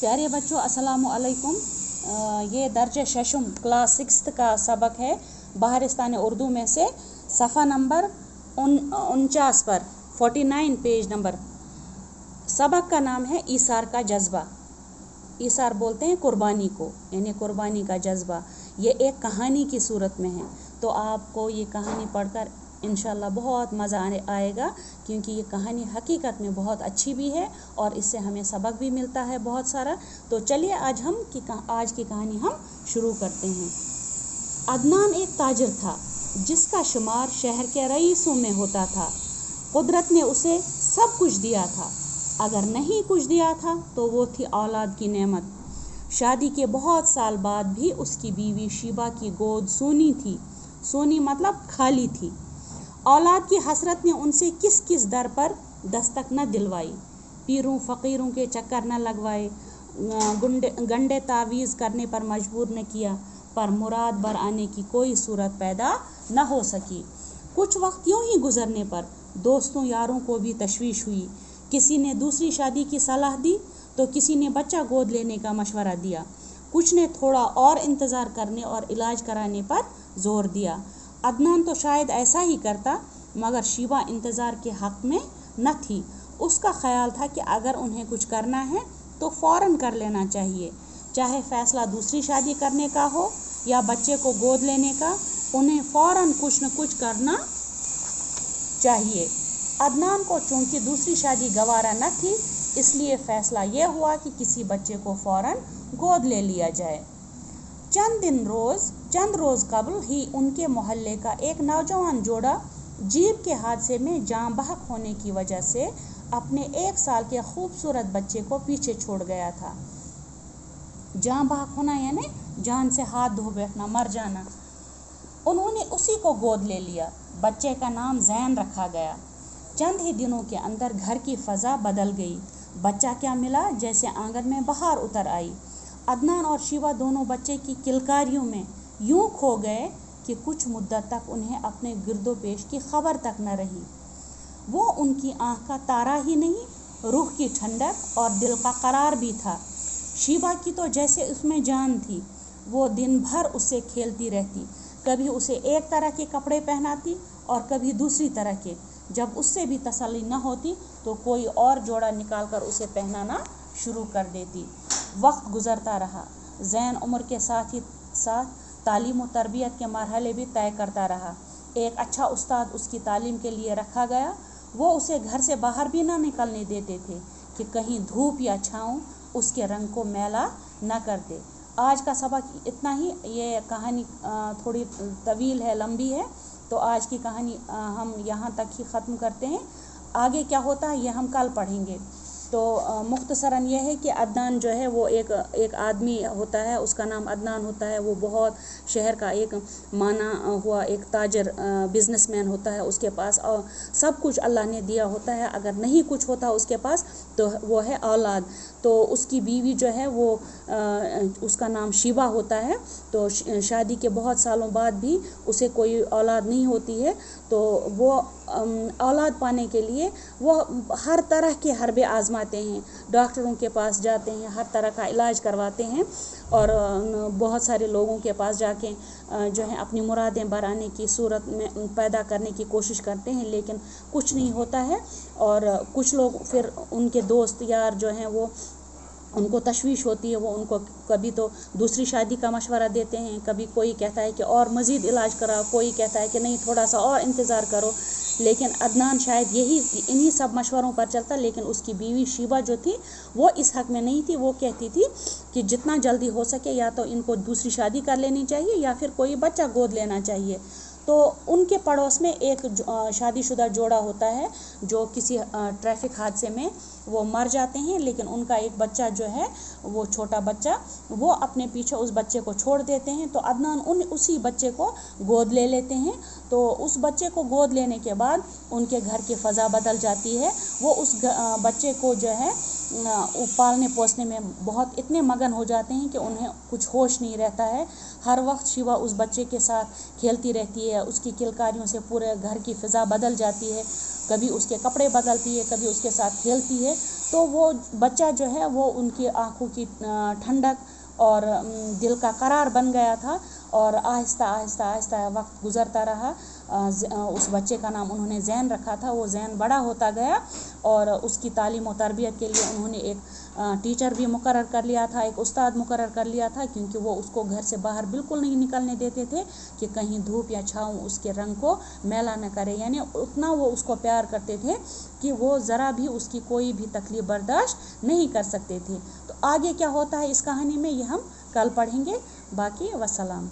प्यारे बच्चों, अस्सलामु अलैकुम। ये दर्ज शशम क्लास 6 का सबक है बहारिस्तान उर्दू में से सफ़ा नंबर 49 पर 49 पेज नंबर। सबक का नाम है ईसार का जज्बा। ईसार बोलते हैं कुर्बानी को, यानी कुर्बानी का जज्बा। ये एक कहानी की सूरत में है, तो आपको ये कहानी पढ़कर इंशाल्लाह बहुत मज़ा आएगा, क्योंकि ये कहानी हकीकत में बहुत अच्छी भी है और इससे हमें सबक भी मिलता है बहुत सारा। तो चलिए आज की कहानी हम शुरू करते हैं। अदनान एक ताजिर था जिसका शुमार शहर के रईसों में होता था। कुदरत ने उसे सब कुछ दिया था, अगर नहीं कुछ दिया था तो वो थी औलाद की नेमत। शादी के बहुत साल बाद भी उसकी बीवी शीबा की गोद सूनी थी। सूनी मतलब खाली थी। औलाद की हसरत ने उनसे किस किस दर पर दस्तक न दिलवाई, पीरों फ़कीरों के चक्कर न लगवाए, गंडे तावीज़ करने पर मजबूर न किया, पर मुराद बर आने की कोई सूरत पैदा न हो सकी। कुछ वक्त यूं ही गुजरने पर दोस्तों यारों को भी तशवीश हुई। किसी ने दूसरी शादी की सलाह दी तो किसी ने बच्चा गोद लेने का मशवरा दिया। कुछ ने थोड़ा और इंतज़ार करने और इलाज कराने पर जोर दिया। अदनान तो शायद ऐसा ही करता, मगर शीबा इंतज़ार के हक़ में न थी। उसका ख़याल था कि अगर उन्हें कुछ करना है तो फ़ौरन कर लेना चाहिए, चाहे फ़ैसला दूसरी शादी करने का हो या बच्चे को गोद लेने का, उन्हें फ़ौरन कुछ न कुछ करना चाहिए। अदनान को चूँकि दूसरी शादी गवारा न थी, इसलिए फ़ैसला यह हुआ कि किसी बच्चे को फ़ौरन गोद ले लिया जाए। चंद रोज़ कबल ही उनके मोहल्ले का एक नौजवान जोड़ा जीप के हादसे में जान बहक होने की वजह से अपने 1 साल के खूबसूरत बच्चे को पीछे छोड़ गया था। जान बहक होना यानी जान से हाथ धो बैठना, मर जाना। उन्होंने उसी को गोद ले लिया। बच्चे का नाम ज़ैन रखा गया। चंद ही दिनों के अंदर घर की फ़ज़ा बदल गई। बच्चा क्या मिला, जैसे आंगन में बहार उतर आई। अदनान और शीबा दोनों बच्चे की किलकारियों में यूं खो गए कि कुछ मुद्दत तक उन्हें अपने गिरदो पेश की खबर तक न रही। वो उनकी आँख का तारा ही नहीं, रूह की ठंडक और दिल का करार भी था। शीबा की तो जैसे उसमें जान थी। वो दिन भर उससे खेलती रहती, कभी उसे एक तरह के कपड़े पहनाती और कभी दूसरी तरह के। जब उससे भी तसल्ली न होती तो कोई और जोड़ा निकाल कर उसे पहनाना शुरू कर देती। वक्त गुजरता रहा। ज़ैन उम्र के साथ ही साथ तालीम और तरबियत के मरहले भी तय करता रहा। एक अच्छा उस्ताद उसकी तालीम के लिए रखा गया। वो उसे घर से बाहर भी ना निकलने देते थे कि कहीं धूप या छाँव उसके रंग को मैला न कर दे। आज का सबक इतना ही। ये कहानी थोड़ी तवील है, लंबी है, तो आज की कहानी हम यहाँ तक ही ख़त्म करते हैं। आगे क्या होता है ये हम कल पढ़ेंगे। तो मुख्तसरन ये है कि अदनान जो है वो एक आदमी होता है, उसका नाम अदनान होता है। वो बहुत शहर का एक माना हुआ एक ताजर बिजनेसमैन होता है। उसके पास सब कुछ अल्लाह ने दिया होता है। अगर नहीं कुछ होता उसके पास तो वो है औलाद। तो उसकी बीवी जो है वो उसका नाम शीबा होता है। तो शादी के बहुत सालों बाद भी उसे कोई औलाद नहीं होती है। तो वो औलाद पाने के लिए वो हर तरह के हरबे आजमाते हैं, डॉक्टरों के पास जाते हैं, हर तरह का इलाज करवाते हैं और बहुत सारे लोगों के पास जाके जो है अपनी मुरादें बराने की सूरत में पैदा करने की कोशिश करते हैं, लेकिन कुछ नहीं होता है। और कुछ लोग फिर उनके दोस्त यार जो हैं वो उनको तशवीश होती है, वो उनको कभी तो दूसरी शादी का मशवरा देते हैं, कभी कोई कहता है कि और मज़ीद इलाज कराओ, कोई कहता है कि नहीं थोड़ा सा और इंतज़ार करो। लेकिन अदनान शायद इन्हीं सब मशवरों पर चलता, लेकिन उसकी बीवी शीबा जो थी वो इस हक़ में नहीं थी। वो कहती थी कि जितना जल्दी हो सके या तो इनको दूसरी शादी कर लेनी चाहिए या फिर कोई बच्चा गोद लेना चाहिए। तो उनके पड़ोस में एक शादीशुदा जोड़ा होता है जो किसी ट्रैफिक हादसे में वो मर जाते हैं, लेकिन उनका एक बच्चा जो है वो छोटा बच्चा वो अपने पीछे उस बच्चे को छोड़ देते हैं। तो अदनान उसी बच्चे को गोद ले लेते हैं। तो उस बच्चे को गोद लेने के बाद उनके घर की फ़ज़ा बदल जाती है। वो उस बच्चे को जो है पालने पोसने में बहुत इतने मगन हो जाते हैं कि उन्हें कुछ होश नहीं रहता है। हर वक्त शिवा उस बच्चे के साथ खेलती रहती है, उसकी किलकारियों से पूरे घर की फ़िज़ा बदल जाती है, कभी उसके कपड़े बदलती है, कभी उसके साथ खेलती है। तो वो बच्चा जो है वो उनकी आँखों की ठंडक और दिल का करार बन गया था। और आहिस्ता आहिस्ता आहिस्ता वक्त गुज़रता रहा। उस बच्चे का नाम उन्होंने ज़ैन रखा था। वो ज़ैन बड़ा होता गया और उसकी तालीम और तरबियत के लिए उन्होंने एक टीचर भी मुकर्रर कर लिया था, एक उस्ताद मुकर्रर कर लिया था, क्योंकि वो उसको घर से बाहर बिल्कुल नहीं निकलने देते थे कि कहीं धूप या छाँव उसके रंग को मैला न करे। यानी उतना वो उसको प्यार करते थे कि वो ज़रा भी उसकी कोई भी तकलीफ़ बर्दाश्त नहीं कर सकते थे। तो आगे क्या होता है इस कहानी में ये हम कल पढ़ेंगे। बाकी वसलाम।